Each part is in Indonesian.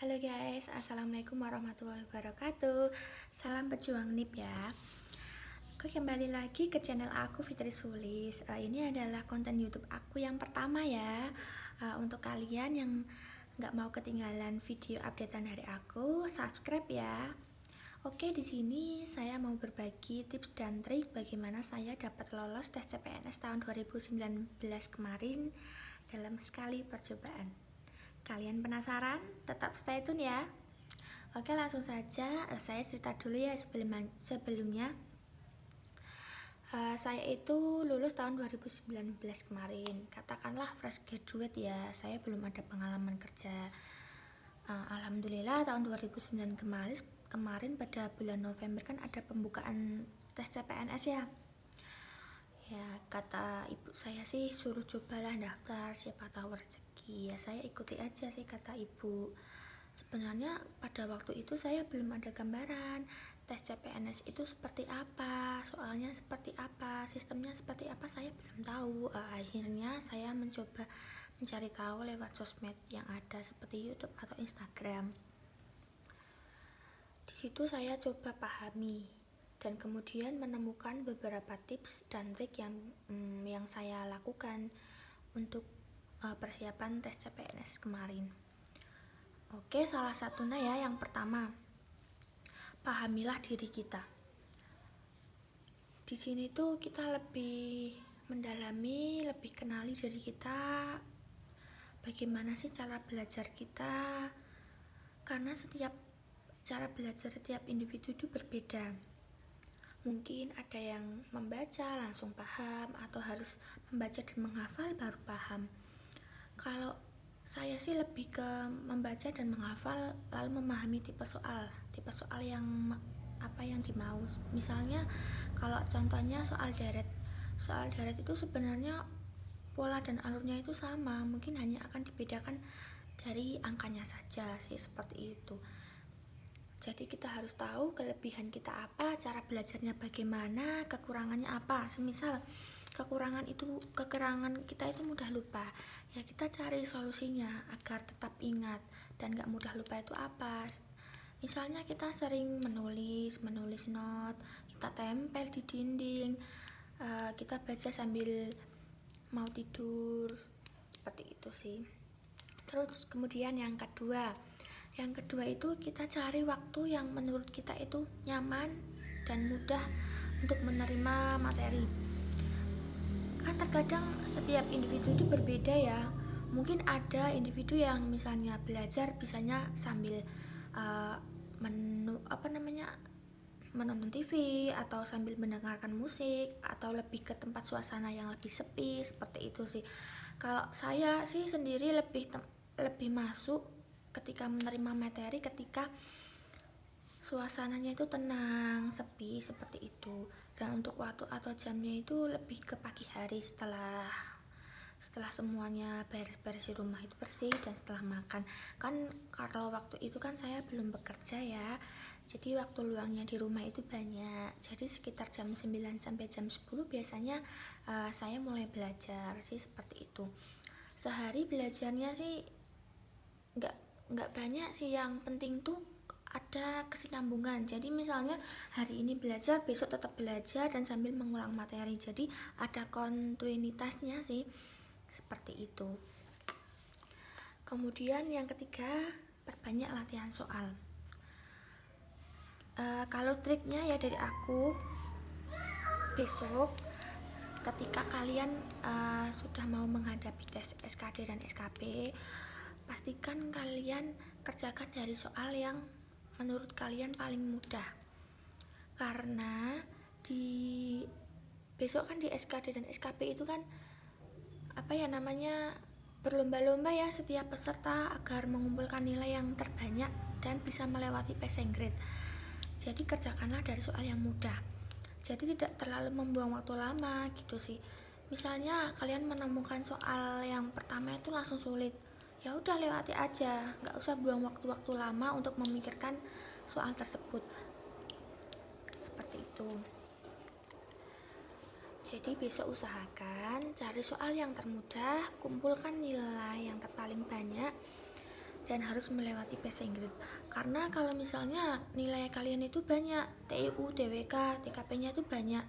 Halo guys, assalamualaikum warahmatullahi wabarakatuh. Salam pejuang NIP ya. Oke, kembali lagi ke channel aku Fitri Sulis. Ini adalah konten YouTube aku yang pertama ya. Untuk kalian yang nggak mau ketinggalan video updatean dari aku, subscribe ya. Oke, di sini saya mau berbagi tips dan trik bagaimana saya dapat lolos tes CPNS tahun 2019 kemarin dalam sekali percobaan. Kalian penasaran? Tetap stay tune ya. Oke, langsung saja saya cerita dulu ya sebelumnya. Saya itu lulus tahun 2019 kemarin. Katakanlah fresh graduate ya. Saya belum ada pengalaman kerja. Alhamdulillah tahun 2009 kemarin pada bulan November kan ada pembukaan tes CPNS ya. Ya, kata ibu saya sih suruh cobalah daftar, siapa tahu rezeki. Ya saya ikuti aja sih kata ibu. Sebenarnya pada waktu itu saya belum ada gambaran tes CPNS itu seperti apa, soalnya seperti apa, sistemnya seperti apa, saya belum tahu. Akhirnya saya mencoba mencari tahu lewat sosmed yang ada seperti YouTube atau Instagram. Di situ saya coba pahami dan kemudian menemukan beberapa tips dan trik yang saya lakukan untuk persiapan tes CPNS kemarin. Oke, salah satunya ya yang pertama, pahamilah diri kita. Di sini tuh kita lebih mendalami, lebih kenali diri kita, bagaimana sih cara belajar kita, karena setiap cara belajar setiap individu itu berbeda. Mungkin ada yang membaca langsung paham atau harus membaca dan menghafal baru paham. Kalau saya sih lebih ke membaca dan menghafal lalu memahami tipe soal yang apa yang dimau. Misalnya kalau contohnya soal deret itu sebenarnya pola dan alurnya itu sama, mungkin hanya akan dibedakan dari angkanya saja sih, seperti itu. Jadi kita harus tahu kelebihan kita apa, cara belajarnya bagaimana, kekurangannya apa. Semisal kekurangan kita itu mudah lupa, ya kita cari solusinya agar tetap ingat dan gak mudah lupa itu apa. Misalnya kita sering menulis note, kita tempel di dinding, kita baca sambil mau tidur, seperti itu sih. Terus kemudian yang kedua itu kita cari waktu yang menurut kita itu nyaman dan mudah untuk menerima materi. Kan terkadang setiap individu itu berbeda ya. Mungkin ada individu yang misalnya belajar bisanya sambil menonton TV atau sambil mendengarkan musik atau lebih ke tempat suasana yang lebih sepi, seperti itu sih. Kalau saya sih sendiri lebih masuk ketika menerima materi ketika suasananya itu tenang, sepi, seperti itu. Dan untuk waktu atau jamnya itu lebih ke pagi hari setelah semuanya beres-beres di rumah itu bersih dan setelah makan. Kan kalau waktu itu kan saya belum bekerja ya, jadi waktu luangnya di rumah itu banyak. Jadi sekitar jam 9 sampai jam 10 biasanya saya mulai belajar sih, seperti itu. Sehari belajarnya sih nggak banyak sih, yang penting tuh ada kesinambungan. Jadi misalnya hari ini belajar, besok tetap belajar dan sambil mengulang materi, jadi ada kontinuitasnya sih, seperti itu. Kemudian yang ketiga, perbanyak latihan soal. Kalau triknya ya dari aku, besok ketika kalian sudah mau menghadapi tes SKD dan SKP, pastikan kalian kerjakan dari soal yang menurut kalian paling mudah. Karena besok kan di SKD dan SKP itu kan berlomba-lomba ya setiap peserta agar mengumpulkan nilai yang terbanyak dan bisa melewati passing grade. Jadi kerjakanlah dari soal yang mudah. Jadi tidak terlalu membuang waktu lama gitu sih. Misalnya kalian menemukan soal yang pertama itu langsung sulit, ya udah lewati aja, nggak usah buang waktu lama untuk memikirkan soal tersebut, seperti itu. Jadi besok usahakan cari soal yang termudah, kumpulkan nilai yang terpaling banyak, dan harus melewati passing grade. Karena kalau misalnya nilai kalian itu banyak, TIU, TWK, TKP-nya itu banyak,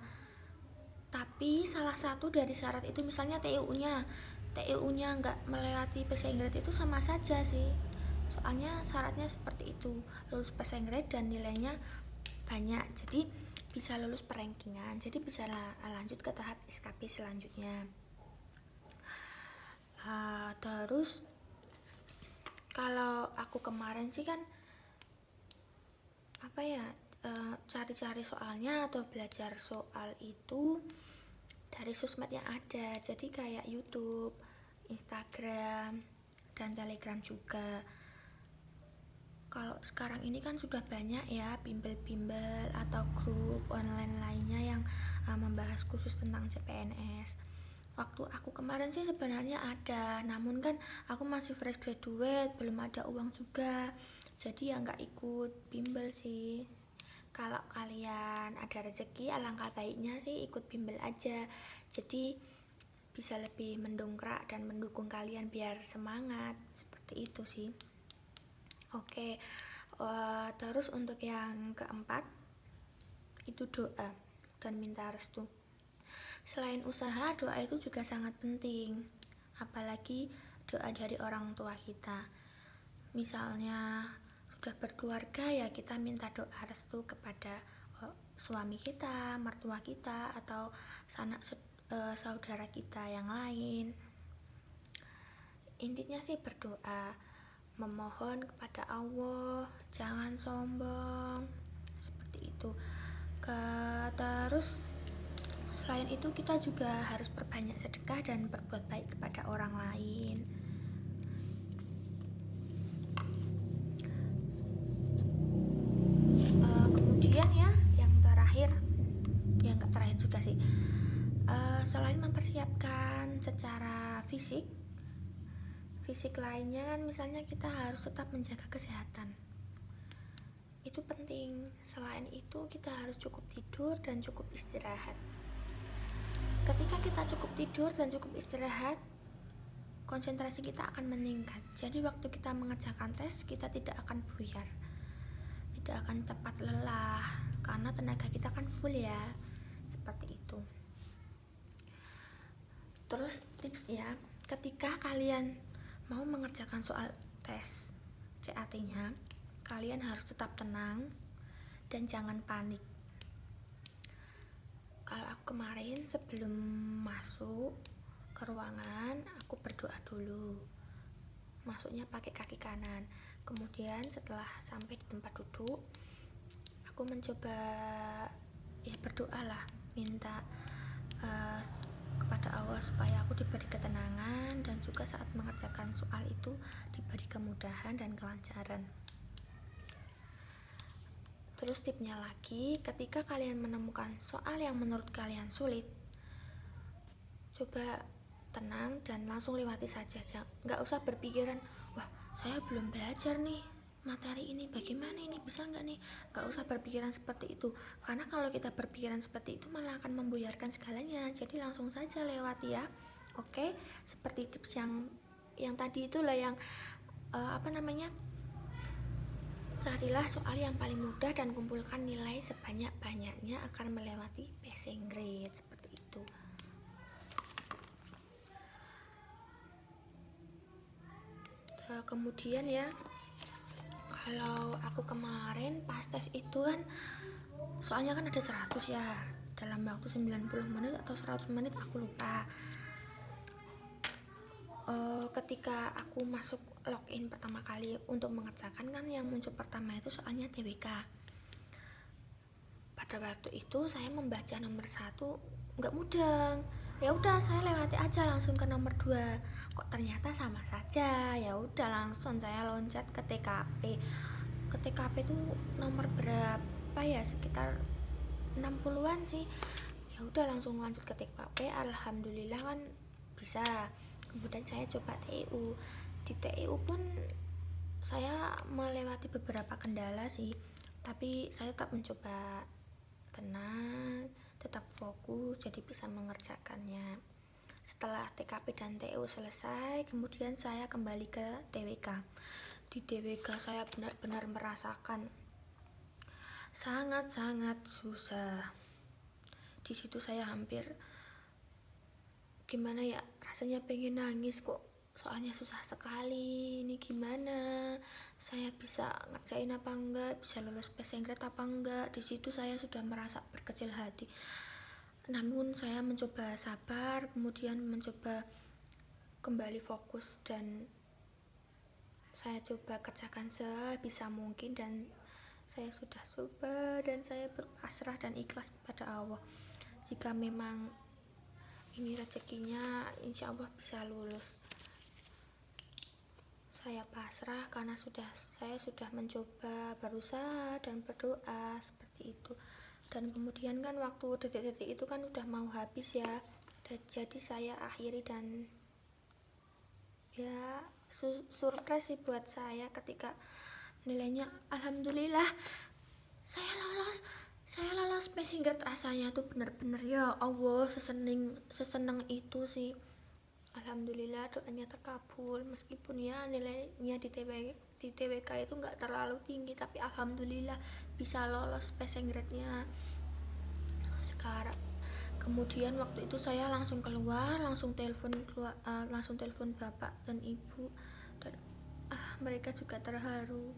tapi salah satu dari syarat itu misalnya TIU-nya nggak melewati passing grade, itu sama saja sih. Soalnya syaratnya seperti itu, lulus passing grade dan nilainya banyak, jadi bisa lulus perankingan, jadi bisa lanjut ke tahap SKP selanjutnya. Terus kalau aku kemarin sih kan cari-cari soalnya atau belajar soal itu dari sosmed yang ada, jadi kayak YouTube, Instagram, dan Telegram juga. Kalau sekarang ini kan sudah banyak ya bimbel-bimbel atau grup online lainnya yang membahas khusus tentang CPNS. Waktu aku kemarin sih sebenarnya ada, namun kan aku masih fresh graduate, belum ada uang juga, jadi ya nggak ikut bimbel sih. Kalau kalian ada rezeki, alangkah baiknya sih ikut bimbel aja, jadi bisa lebih mendongkrak dan mendukung kalian biar semangat, seperti itu sih. Oke, terus untuk yang keempat itu doa dan minta restu. Selain usaha, doa itu juga sangat penting, apalagi doa dari orang tua kita. Misalnya sudah berkeluarga, ya kita minta doa restu kepada suami kita, mertua kita, atau sanak saudara kita yang lain. Intinya sih berdoa, memohon kepada Allah, jangan sombong, seperti itu. Terus selain itu kita juga harus perbanyak sedekah dan berbuat baik kepada orang lain. Kemudian ya yang terakhir, ya nggak terakhir juga sih, selain mempersiapkan secara fisik lainnya kan, misalnya kita harus tetap menjaga kesehatan, itu penting. Selain itu kita harus cukup tidur dan cukup istirahat. Ketika kita cukup tidur dan cukup istirahat, konsentrasi kita akan meningkat, jadi waktu kita mengerjakan tes kita tidak akan buyar, tidak akan cepat lelah, karena tenaga kita kan full ya, seperti itu. Terus tipsnya, ketika kalian mau mengerjakan soal tes CAT-nya, kalian harus tetap tenang dan jangan panik. Kalau aku kemarin sebelum masuk ke ruangan, aku berdoa dulu. Masuknya pakai kaki kanan. Kemudian setelah sampai di tempat duduk, aku mencoba berdoa lah, minta kepada Allah supaya aku diberi ketenangan, dan juga saat mengerjakan soal itu diberi kemudahan dan kelancaran. Terus tipsnya lagi, ketika kalian menemukan soal yang menurut kalian sulit, coba tenang dan langsung lewati saja. Nggak usah berpikiran, wah saya belum belajar nih materi ini, bagaimana ini, bisa nggak nih. Nggak usah berpikiran seperti itu, karena kalau kita berpikiran seperti itu malah akan membuyarkan segalanya. Jadi langsung saja lewati ya. Oke, seperti tips yang tadi itulah yang carilah soal yang paling mudah dan kumpulkan nilai sebanyak-banyaknya akan melewati passing grade, seperti itu. Kemudian ya, kalau aku kemarin pas tes itu kan soalnya kan ada 100 ya, dalam waktu 90 menit atau 100 menit aku lupa. Ketika aku masuk login pertama kali untuk mengerjakan, kan yang muncul pertama itu soalnya TWK. Pada waktu itu saya membaca nomor 1 nggak mudeng, ya udah saya lewati aja langsung ke nomor 2. Kok ternyata sama saja, ya udah langsung saya loncat ke TKP. Ke TKP itu nomor berapa ya, sekitar 60-an sih. Ya udah langsung lanjut ke TKP, alhamdulillah kan bisa. Kemudian saya coba TIU. Di TIU pun saya melewati beberapa kendala sih, tapi saya tetap mencoba tenang, tetap fokus, jadi bisa mengerjakannya. Setelah TKP dan TIU selesai, kemudian saya kembali ke TWK. Di di DWK saya benar-benar merasakan sangat-sangat susah. Di situ saya hampir gimana ya, rasanya pengen nangis kok, soalnya susah sekali. Ini gimana saya bisa ngerjain apa enggak, bisa lulus passing grade apa enggak. Di situ saya sudah merasa berkecil hati, namun saya mencoba sabar, kemudian mencoba kembali fokus, dan saya coba kerjakan sebisa mungkin, dan saya sudah coba, dan saya berpasrah dan ikhlas kepada Allah. Jika memang ini rezekinya, insya Allah bisa lulus. Saya pasrah karena saya sudah mencoba, berusaha dan berdoa seperti itu. Dan kemudian kan waktu detik-detik itu kan udah mau habis ya. Jadi saya akhiri, dan ya surprise sih buat saya ketika nilainya alhamdulillah saya lolos passing grade. Rasanya tuh bener-bener ya Allah, seseneng itu sih. Alhamdulillah doanya terkabul, meskipun ya nilainya di TWK itu nggak terlalu tinggi, tapi alhamdulillah bisa lolos passing grade-nya sekarang. Kemudian waktu itu saya langsung keluar, langsung telepon bapak dan ibu, dan mereka juga terharu,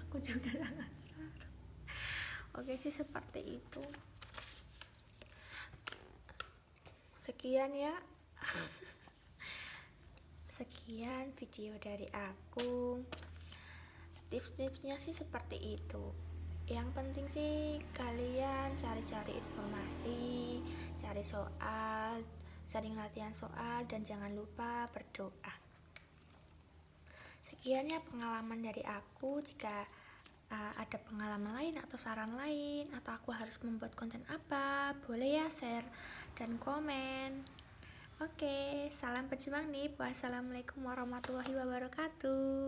aku juga sangat terharu. Oke sih, seperti itu. Sekian ya. Sekian video dari aku. Tips-tipsnya sih seperti itu. Yang penting sih kalian cari-cari informasi, cari soal, sering latihan soal, dan jangan lupa berdoa. Sekian ya pengalaman dari aku. Jika ada pengalaman lain atau saran lain, atau aku harus membuat konten apa, boleh ya share dan komen. Oke, salam berjuang nih. Wassalamualaikum warahmatullahi wabarakatuh.